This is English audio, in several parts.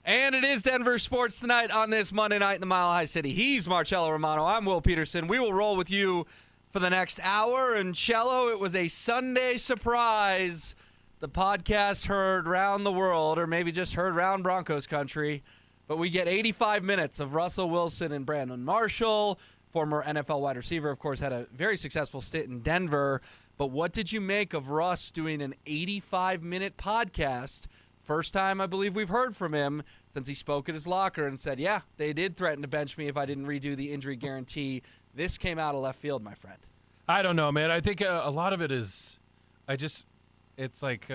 And it is Denver Sports Tonight on this Monday night in the Mile High City. He's Marcello Romano. I'm Will Petersen. We will roll with you for the next hour. And Cello, it was a Sunday surprise. The podcast heard round the world, or maybe just heard round Broncos country. But we get 85 minutes of Russell Wilson and Brandon Marshall. Former NFL wide receiver, of course, had a very successful stint in Denver. But what did you make of Russ doing an 85-minute podcast? First time I believe we've heard from him since he spoke at his locker and said, yeah, they did threaten to bench me if I didn't redo the injury guarantee. This came out of left field, my friend. I don't know, man. I think a lot of it is it's like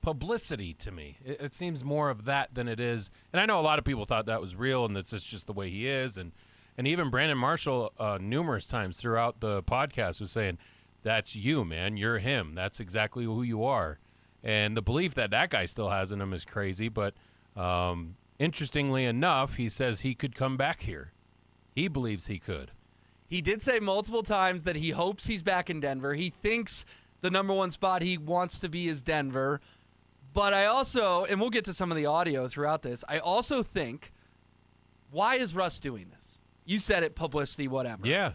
publicity to me. It seems more of that than it is. And I know a lot of people thought that was real and that's just the way he is. And even Brandon Marshall numerous times throughout the podcast was saying, that's you, man. You're him. That's exactly who you are. And the belief that guy still has in him is crazy. But interestingly enough, he says he could come back here. He believes he could. He did say multiple times that he hopes he's back in Denver. He thinks the number one spot he wants to be is Denver. But I also, and we'll get to some of the audio throughout this, I also think, why is Russ doing this? You said it, publicity, whatever. Yeah.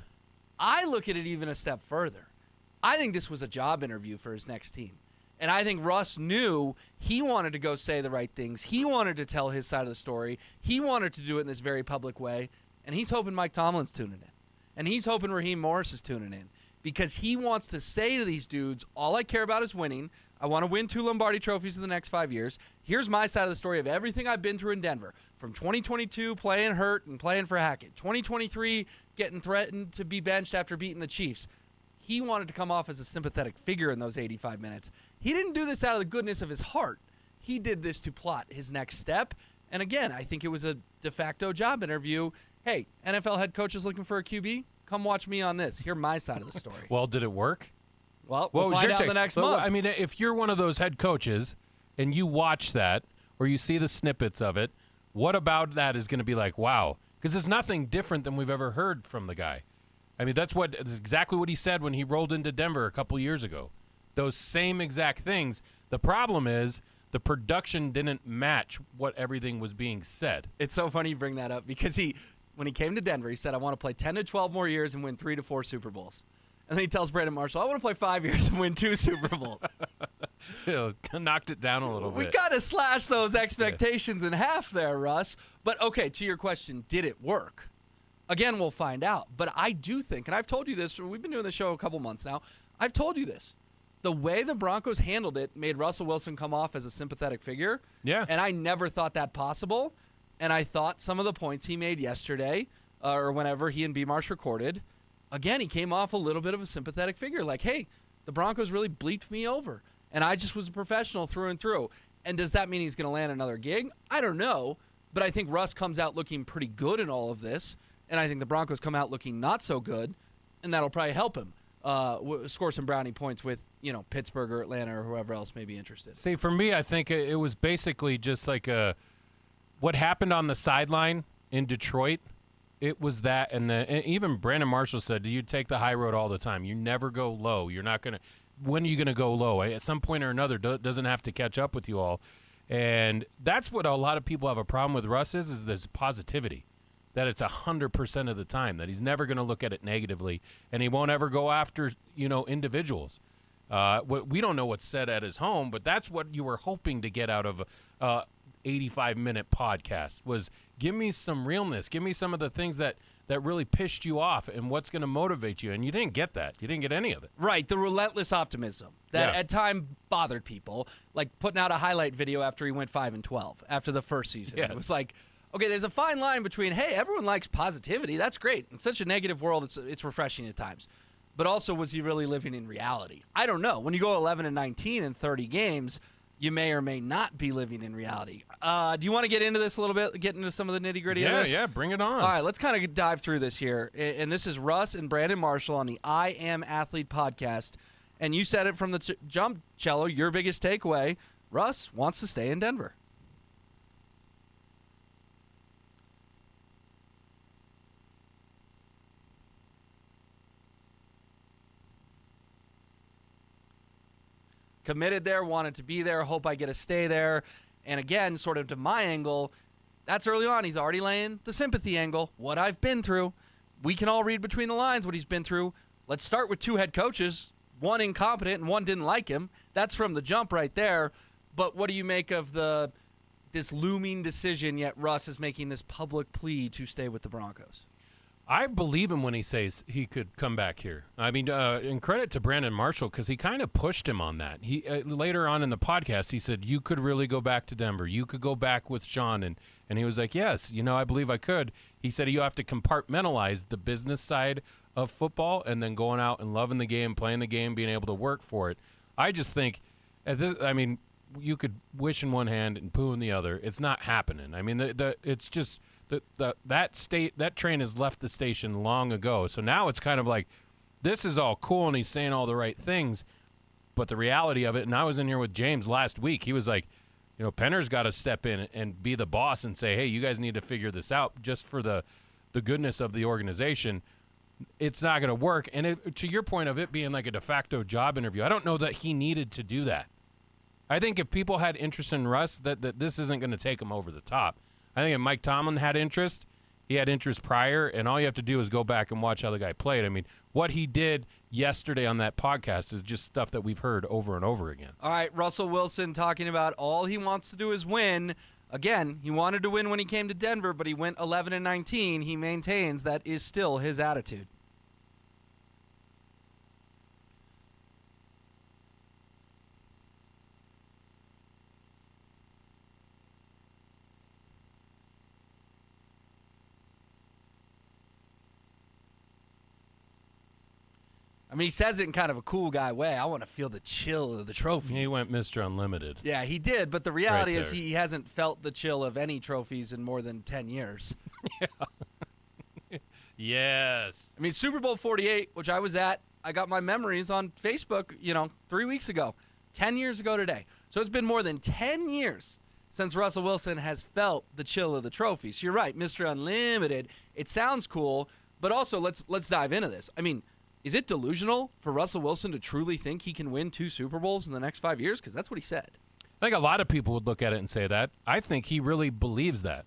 I look at it even a step further. I think this was a job interview for his next team. And I think Russ knew he wanted to go say the right things. He wanted to tell his side of the story. He wanted to do it in this very public way. And he's hoping Mike Tomlin's tuning in. And he's hoping Raheem Morris is tuning in. Because he wants to say to these dudes, all I care about is winning. I want to win 2 Lombardi trophies in the next 5 years. Here's my side of the story of everything I've been through in Denver. From 2022, playing hurt and playing for Hackett. 2023, getting threatened to be benched after beating the Chiefs. He wanted to come off as a sympathetic figure in those 85 minutes. He didn't do this out of the goodness of his heart. He did this to plot his next step. And again, I think it was a de facto job interview. Hey, NFL head coach is looking for a QB. Come watch me on this. Hear my side of the story. Well, did it work? Well, we'll find out in the next month. I mean, if you're one of those head coaches and you watch that or you see the snippets of it, what about that is going to be like, wow? Because it's nothing different than we've ever heard from the guy. I mean, that's exactly what he said when he rolled into Denver a couple years ago. Those same exact things. The problem is the production didn't match what everything was being said. It's so funny you bring that up because when he came to Denver, he said, I want to play 10 to 12 more years and win 3 to 4 Super Bowls. And then he tells Brandon Marshall, I want to play 5 years and win 2 Super Bowls. Knocked it down a little bit. We got to slash those expectations in half there, Russ. But, okay, to your question, did it work? Again, we'll find out. But I do think, and I've told you this, we've been doing the show a couple months now, I've told you this. The way the Broncos handled it made Russell Wilson come off as a sympathetic figure. Yeah. And I never thought that possible. And I thought some of the points he made yesterday, or whenever he and B. Marsh recorded, again, he came off a little bit of a sympathetic figure. Like, hey, the Broncos really bleeped me over. And I just was a professional through and through. And does that mean he's going to land another gig? I don't know. But I think Russ comes out looking pretty good in all of this. And I think the Broncos come out looking not so good. And that'll probably help him score some brownie points with, Pittsburgh or Atlanta or whoever else may be interested. See, for me, I think it was basically just like what happened on the sideline in Detroit. It was that, and even Brandon Marshall said, "You take the high road all the time. You never go low. You're not gonna. When are you gonna go low? At some point or another, doesn't have to catch up with you all." And that's what a lot of people have a problem with Russ is this positivity, that it's 100% of the time, that he's never gonna look at it negatively, and he won't ever go after individuals. We don't know what's said at his home, but that's what you were hoping to get out of a 85-minute podcast was give me some realness. Give me some of the things that really pissed you off and what's going to motivate you. And you didn't get that. You didn't get any of it. Right. The relentless optimism that at times bothered people, like putting out a highlight video after he went 5-12 after the first season. Yes. It was like, okay, there's a fine line between, hey, everyone likes positivity. That's great. In such a negative world, it's refreshing at times. But also, was he really living in reality? I don't know. When you go 11-19 in 30 games, you may or may not be living in reality. Do you want to get into this a little bit, get into some of the nitty-gritty of this? Yeah, bring it on. All right, let's kind of dive through this here. And this is Russ and Brandon Marshall on the I Am Athlete podcast. And you said it from the jump, Cello, your biggest takeaway, Russ wants to stay in Denver. Committed there, wanted to be there, hope I get to stay there. And again, sort of to my angle, that's early on. He's already laying the sympathy angle, what I've been through. We can all read between the lines what he's been through. Let's start with 2 head coaches, one incompetent and one didn't like him. That's from the jump right there. But what do you make of this looming decision, yet Russ is making this public plea to stay with the Broncos? I believe him when he says he could come back here. I mean, and credit to Brandon Marshall because he kind of pushed him on that. He later on in the podcast, he said, you could really go back to Denver. You could go back with Sean. And he was like, yes, I believe I could. He said you have to compartmentalize the business side of football and then going out and loving the game, playing the game, being able to work for it. I just think, you could wish in one hand and poo in the other. It's not happening. I mean, it's just that train has left the station long ago. So now it's kind of like this is all cool and he's saying all the right things, but the reality of it. And I was in here with James last week. He was like, Penner's got to step in and be the boss and say, hey, you guys need to figure this out just for the goodness of the organization. It's not going to work. And to your point of it being like a de facto job interview, I don't know that he needed to do that. I think if people had interest in Russ, that this isn't going to take him over the top. I think if Mike Tomlin had interest, he had interest prior, and all you have to do is go back and watch how the guy played. I mean, what he did yesterday on that podcast is just stuff that we've heard over and over again. All right, Russell Wilson talking about all he wants to do is win. Again, he wanted to win when he came to Denver, but he went 11-19. He maintains that is still his attitude. I mean, he says it in kind of a cool guy way. I want to feel the chill of the trophy. He went Mr. Unlimited. Yeah, he did, but the reality is he hasn't felt the chill of any trophies in more than 10 years. Yeah. Yes. I mean, Super Bowl 48, which I was at, I got my memories on Facebook, 3 weeks ago, 10 years ago today. So it's been more than 10 years since Russell Wilson has felt the chill of the trophies. You're right, Mr. Unlimited. It sounds cool, but also let's dive into this. I mean, is it delusional for Russell Wilson to truly think he can win 2 Super Bowls in the next 5 years? Because that's what he said. I think a lot of people would look at it and say that. I think he really believes that.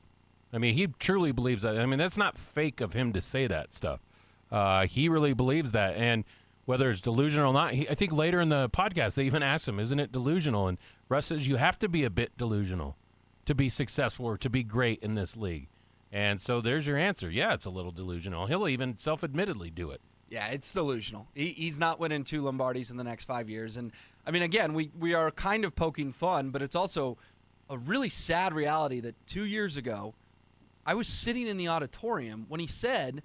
I mean, he truly believes that. I mean, that's not fake of him to say that stuff. He really believes that. And whether it's delusional or not, I think later in the podcast they even asked him, isn't it delusional? And Russ says you have to be a bit delusional to be successful or to be great in this league. And so there's your answer. Yeah, it's a little delusional. He'll even self-admittedly do it. Yeah, it's delusional. He's not winning 2 Lombardis in the next 5 years. And, I mean, again, we are kind of poking fun, but it's also a really sad reality that 2 years ago, I was sitting in the auditorium when he said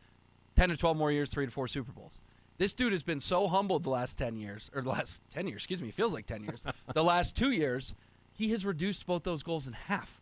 10 to 12 more years, 3 to 4 Super Bowls. This dude has been so humbled the last 10 years, or the last 10 years, excuse me, feels like 10 years. The last 2 years, he has reduced both those goals in half.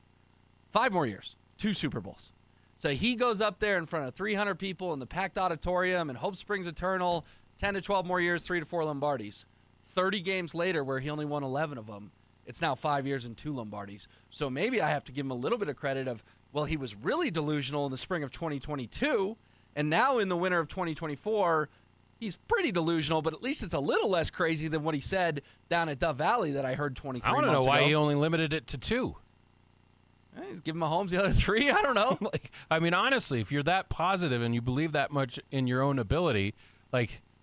5 more years, 2 Super Bowls. So he goes up there in front of 300 people in the packed auditorium and hope springs eternal, 10 to 12 more years, 3 to 4 Lombardis. 30 games later where he only won 11 of them, it's now 5 years and 2 Lombardis. So maybe I have to give him a little bit of credit of, well, he was really delusional in the spring of 2022, and now in the winter of 2024, he's pretty delusional, but at least it's a little less crazy than what he said down at Dove Valley that I heard 23 months ago. I want to know why he only limited it to 2. He's giving Mahomes the other 3. I don't know. Honestly, if you're that positive and you believe that much in your own ability,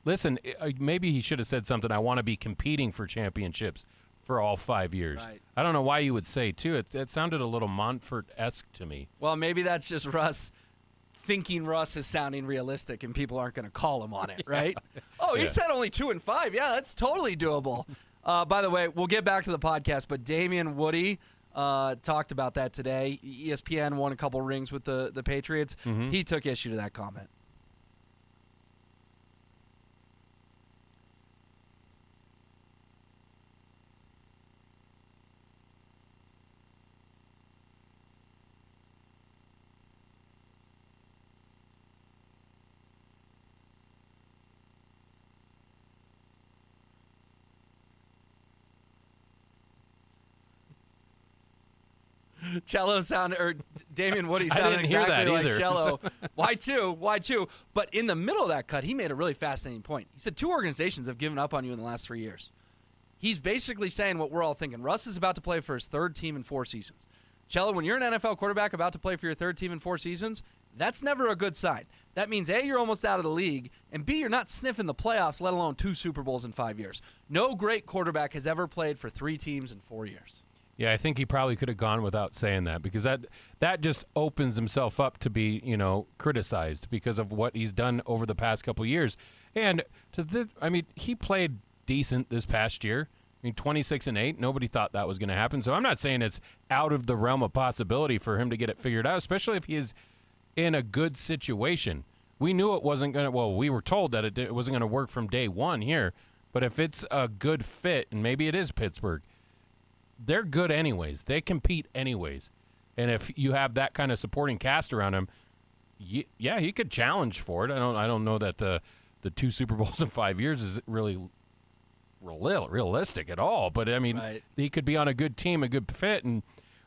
listen, maybe he should have said something. I want to be competing for championships for all 5 years. Right. I don't know why you would say 2. It sounded a little Montfort-esque to me. Well, maybe that's just Russ thinking Russ is sounding realistic and people aren't going to call him on it, right? Oh, he said only 2 and 5. Yeah, that's totally doable. By the way, we'll get back to the podcast, but Damian Woody talked about that today. ESPN won a couple rings with the Patriots. Mm-hmm. He took issue to that comment. Damian Woody sounded exactly like Cello. Why two? But in the middle of that cut, he made a really fascinating point. He said 2 organizations have given up on you in the last 3 years. he's basically saying what we're all thinking. Russ is about to play for his third team in 4 seasons. Cello, when you're an NFL quarterback about to play for your third team in 4 seasons, that's never a good sign. That means, A, you're almost out of the league, and B, you're not sniffing the playoffs, let alone 2 Super Bowls in 5 years. No great quarterback has ever played for 3 teams in 4 years. Yeah, I think he probably could have gone without saying that, because that just opens himself up to be, criticized because of what he's done over the past couple of years. And he played decent this past year. 26-8. Nobody thought that was going to happen. So I'm not saying it's out of the realm of possibility for him to get it figured out, especially if he is in a good situation. We knew it wasn't going to, we were told that it wasn't going to work from day one here. But if it's a good fit, and maybe it is Pittsburgh, they're good anyways. They compete anyways. And if you have that kind of supporting cast around him, yeah, he could challenge for it. I don't know that the 2 Super Bowls in 5 years is really realistic at all. But, Right. He could be on a good team, a good fit, and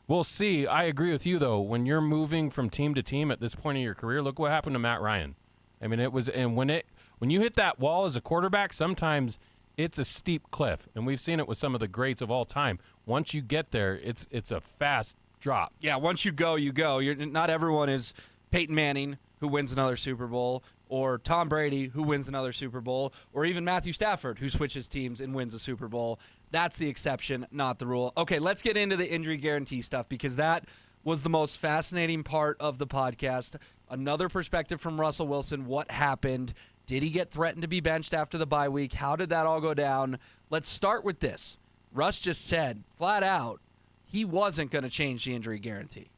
we'll see. I agree with you, though. When you're moving from team to team at this point in your career, look what happened to Matt Ryan. When you hit that wall as a quarterback, sometimes it's a steep cliff, and we've seen it with some of the greats of all time. Once you get there, it's a fast drop. Yeah, once you go, you go. Not everyone is Peyton Manning, who wins another Super Bowl, or Tom Brady, who wins another Super Bowl, or even Matthew Stafford, who switches teams and wins a Super Bowl. That's the exception, not the rule. Okay, let's get into the injury guarantee stuff, because that was the most fascinating part of the podcast. Another perspective from Russell Wilson. What happened? Did he get threatened to be benched after the bye week? How did that all go down? Let's start with this. Russ just said, flat out, he wasn't going to change the injury guarantee.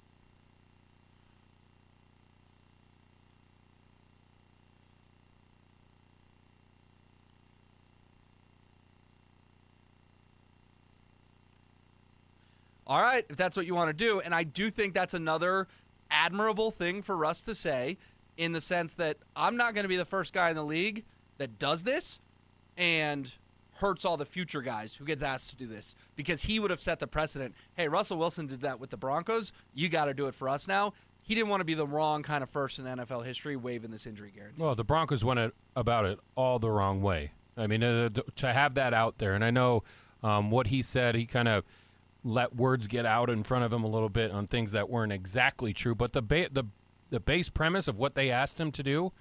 All right, if that's what you want to do. And I do think that's another admirable thing for Russ to say, in the sense that I'm not going to be the first guy in the league that does this and hurts all the future guys who gets asked to do this, because he would have set the precedent. Hey, Russell Wilson did that with the Broncos. You got to do it for us now. He didn't want to be the wrong kind of first in NFL history waiving this injury guarantee. Well, the Broncos went about it all the wrong way. To have that out there, and I know what he said, he kind of let words get out in front of him a little bit on things that weren't exactly true, but the base premise of what they asked him to do,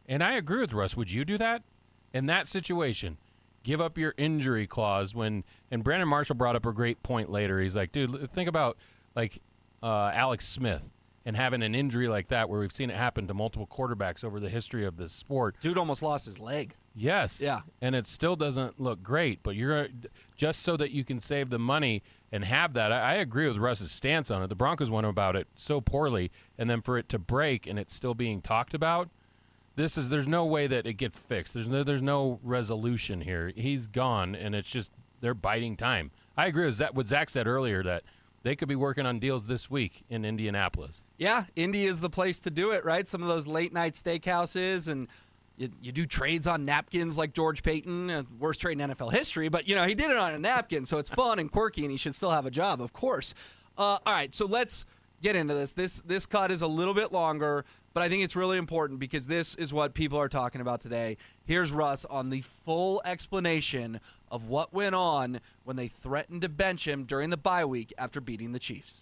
and I agree with Russ. Would you do that in that situation? Give up your injury clause and Brandon Marshall brought up a great point later. He's like, dude, think about Alex Smith and having an injury like that, where we've seen it happen to multiple quarterbacks over the history of this sport. Dude almost lost his leg. Yes. Yeah. And it still doesn't look great, but you're just so that you can save the money and have that. I agree with Russ's stance on it. The Broncos went about it so poorly, and then for it to break and it's still being talked about, there's no way that it gets fixed. There's no resolution here. He's gone, and it's just they're biding time. I agree with what Zach said earlier, that they could be working on deals this week in Indianapolis. Yeah, Indy is the place to do it, right? Some of those late-night steakhouses, and you do trades on napkins like George Payton, worst trade in NFL history, but, he did it on a napkin, so it's fun and quirky, and he should still have a job, of course. All right, so let's get into this. This cut is a little bit longer, but I think it's really important because this is what people are talking about today. Here's Russ on the full explanation of what went on when they threatened to bench him during the bye week after beating the Chiefs.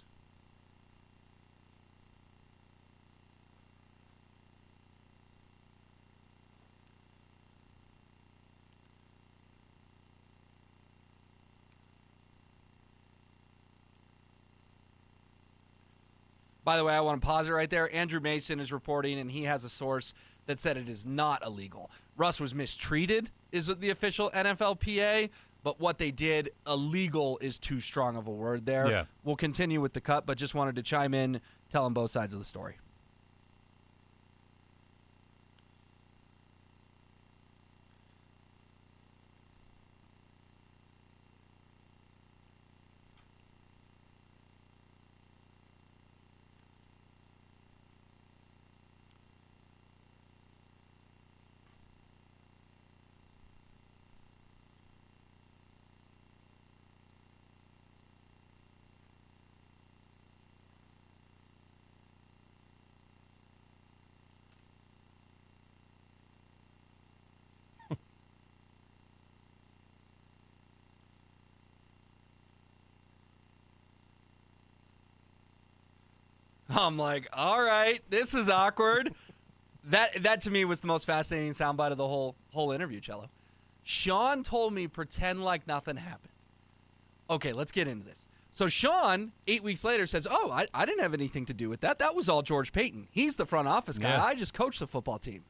By the way, I want to pause it right there. Andrew Mason is reporting, and he has a source that said it is not illegal. Russ was mistreated, is the official NFLPA, but what they did, illegal is too strong of a word there. Yeah. We'll continue with the cut, but just wanted to chime in, tell them both sides of the story. I'm like, all right, this is awkward. That to me was the most fascinating soundbite of the whole interview, Cello. Sean told me pretend like nothing happened. Okay, let's get into this. So Sean, 8 weeks later, says, I didn't have anything to do with that. That was all George Payton. He's the front office guy. Yeah. I just coached the football team.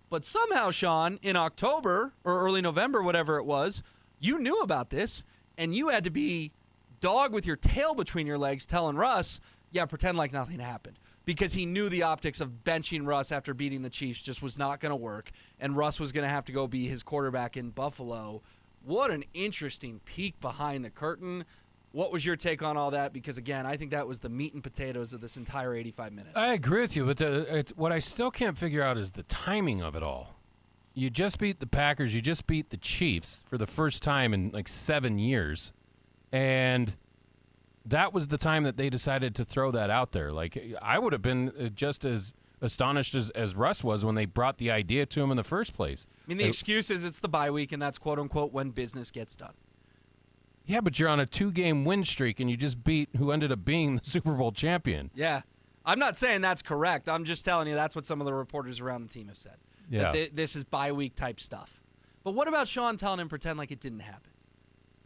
But somehow, Sean, in October or early November, whatever it was, you knew about this, and you had to be dog with your tail between your legs telling Russ, yeah, pretend like nothing happened. Because he knew the optics of benching Russ after beating the Chiefs just was not going to work, and Russ was going to have to go be his quarterback in Buffalo. What an interesting peek behind the curtain. What was your take on all that? Because, again, I think that was the meat and potatoes of this entire 85 minutes. I agree with you, but what I still can't figure out is the timing of it all. You just beat the Packers. You just beat the Chiefs for the first time in like 7 years, and that was the time that they decided to throw that out there. Like, I would have been just as astonished as Russ was when they brought the idea to him in the first place. I mean, the excuse is it's the bye week, and that's quote-unquote when business gets done. Yeah, but you're on a 2-game win streak, and you just beat who ended up being the Super Bowl champion. Yeah. I'm not saying that's correct. I'm just telling you that's what some of the reporters around the team have said. Yeah. That this is bye week type stuff. But what about Sean telling him pretend like it didn't happen?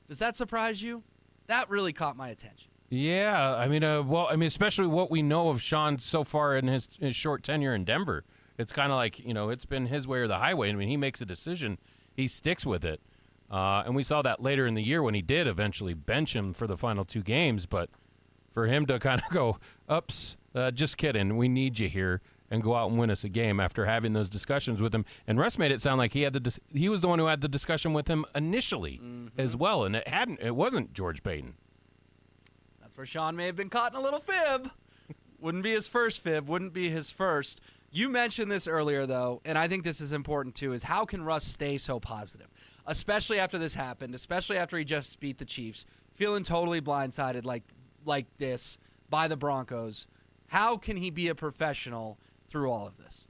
Does that surprise you? That really caught my attention. Yeah, I mean, especially what we know of Sean so far in his short tenure in Denver. It's kind of like, it's been his way or the highway. I mean, he makes a decision, he sticks with it. And we saw that later in the year when he did eventually bench him for the final 2 games. But for him to kind of go, oops, just kidding, we need you here, and go out and win us a game after having those discussions with him. And Russ made it sound like he was the one who had the discussion with him initially as well, and it wasn't George Payton. That's where Sean may have been caught in a little fib. Wouldn't be his first fib, wouldn't be his first. You mentioned this earlier, though, and I think this is important, too, is how can Russ stay so positive? Especially after this happened, especially after he just beat the Chiefs, feeling totally blindsided like this by the Broncos. How can he be a professional through all of this?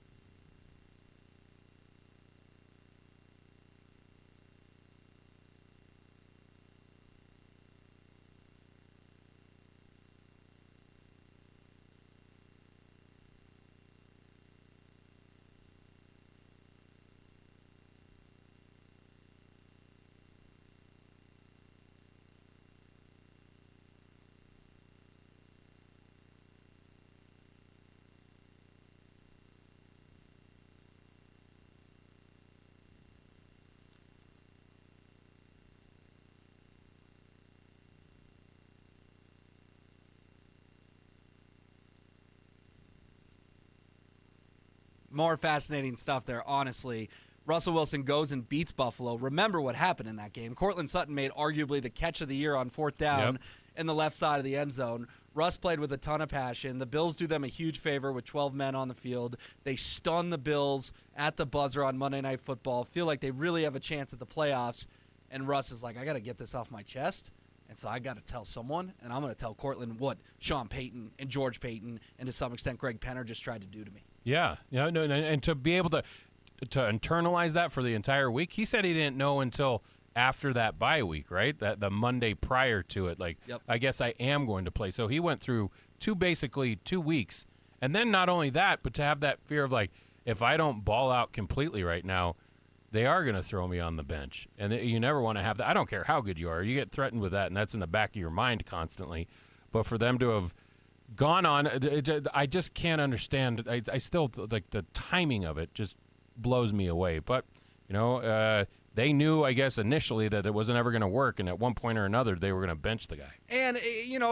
More fascinating stuff there, honestly. Russell Wilson goes and beats Buffalo. Remember what happened in that game. Courtland Sutton made arguably the catch of the year on 4th down in the left side of the end zone. Russ played with a ton of passion. The Bills do them a huge favor with 12 men on the field. They stun the Bills at the buzzer on Monday Night Football, feel like they really have a chance at the playoffs. And Russ is like, I got to get this off my chest. And so I got to tell someone, and I'm going to tell Courtland what Sean Payton and George Payton and to some extent Greg Penner just tried to do to me. Yeah, and to be able to internalize that for the entire week. He said he didn't know until after that bye week, right? That the Monday prior to it, I guess I am going to play. So he went through basically 2 weeks, and then not only that, but to have that fear of if I don't ball out completely right now, they are going to throw me on the bench, and you never want to have that. I don't care how good you are, you get threatened with that, and that's in the back of your mind constantly. But for them to have gone on, I just can't understand. I still the timing of it just blows me away. But they knew, I guess, initially that it wasn't ever going to work, and at one point or another they were going to bench the guy. And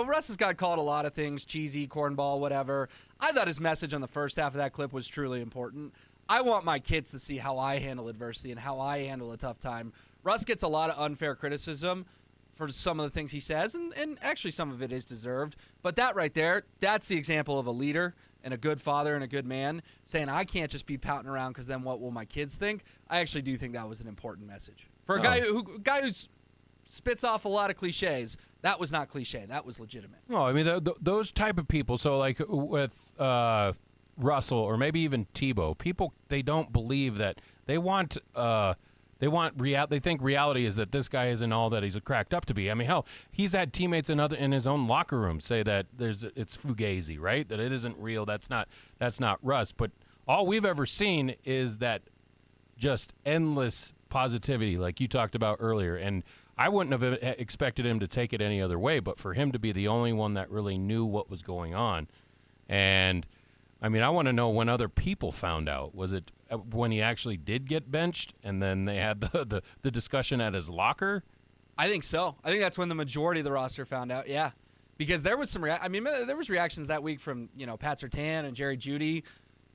Russ has got called a lot of things, cheesy, cornball, whatever. I thought his message on the first half of that clip was truly important. I want my kids to see how I handle adversity and how I handle a tough time. Russ gets a lot of unfair criticism for some of the things he says, and actually some of it is deserved. But that right there, that's the example of a leader and a good father and a good man saying, I can't just be pouting around because then what will my kids think? I actually do think that was an important message. For a guy who spits off a lot of cliches, that was not cliche. That was legitimate. No, I mean, those type of people, so like with Russell or maybe even Tebow, people, they don't believe that they want They think reality is that this guy isn't all that he's cracked up to be. I mean, hell, he's had teammates in his own locker room say that it's fugazi, right? That it isn't real. That's not Russ. But all we've ever seen is that just endless positivity, like you talked about earlier. And I wouldn't have expected him to take it any other way, but for him to be the only one that really knew what was going on. And I mean, I want to know when other people found out. Was it when he actually did get benched and then they had the discussion at his locker? I think so. I think that's when the majority of the roster found out, yeah. Because there was there was reactions that week from, Pat Surtain and Jerry Jeudy.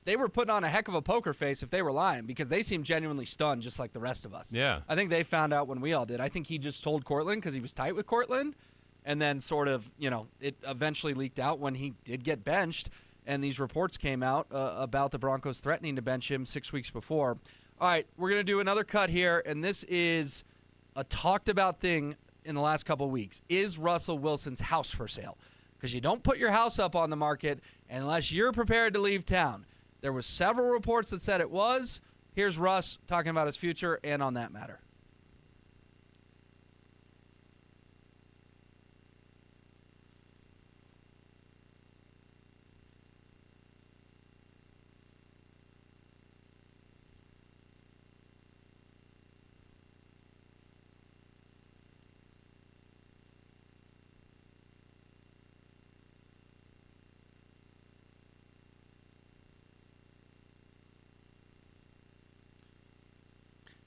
They were putting on a heck of a poker face if they were lying because they seemed genuinely stunned just like the rest of us. Yeah. I think they found out when we all did. I think he just told Courtland because he was tight with Courtland, and then sort of, it eventually leaked out when he did get benched. And these reports came out about the Broncos threatening to bench him 6 weeks before. All right, we're going to do another cut here, and this is a talked-about thing in the last couple of weeks. Is Russell Wilson's house for sale? Because you don't put your house up on the market unless you're prepared to leave town. There was several reports that said it was. Here's Russ talking about his future and on that matter.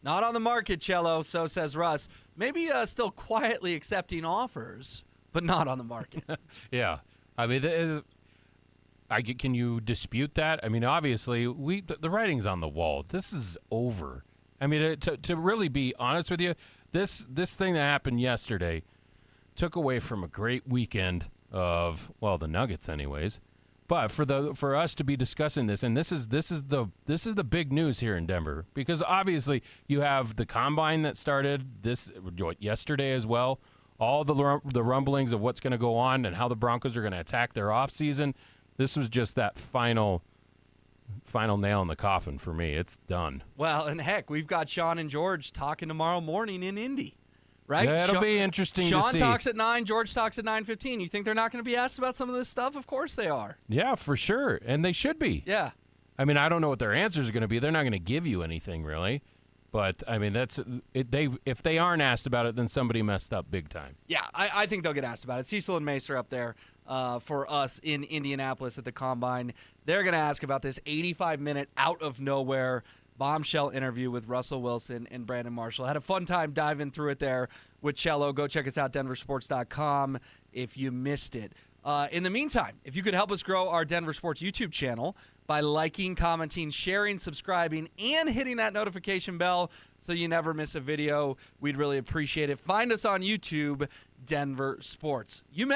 Not on the market, Cello, so says Russ. Maybe still quietly accepting offers, but not on the market. Yeah. I mean, can you dispute that? I mean, obviously, the writing's on the wall. This is over. I mean, to really be honest with you, this thing that happened yesterday took away from a great weekend of, well, the Nuggets anyways. But for us to be discussing this, and this is the big news here in Denver, because obviously you have the combine that started yesterday as well. All the rumblings of what's going to go on and how the Broncos are going to attack their offseason. This was just that final nail in the coffin for me. It's done. Well, and heck, we've got Sean and George talking tomorrow morning in Indy. Right? Yeah, it'll be interesting to see. Sean talks at 9, George talks at 9:15. You think they're not going to be asked about some of this stuff? Of course they are. Yeah, for sure. And they should be. Yeah. I mean, I don't know what their answers are going to be. They're not going to give you anything, really. But, I mean, if they aren't asked about it, then somebody messed up big time. Yeah, I think they'll get asked about it. Cecil and Mace are up there for us in Indianapolis at the Combine. They're going to ask about this 85-minute out-of-nowhere bombshell interview with Russell Wilson and Brandon Marshall. Had a fun time diving through it there with Cello. Go check us out, denversports.com, if you missed it. In the meantime, if you could help us grow our Denver Sports YouTube channel by liking, commenting, sharing, subscribing, and hitting that notification bell so you never miss a video, we'd really appreciate it. Find us on YouTube, Denver Sports. You may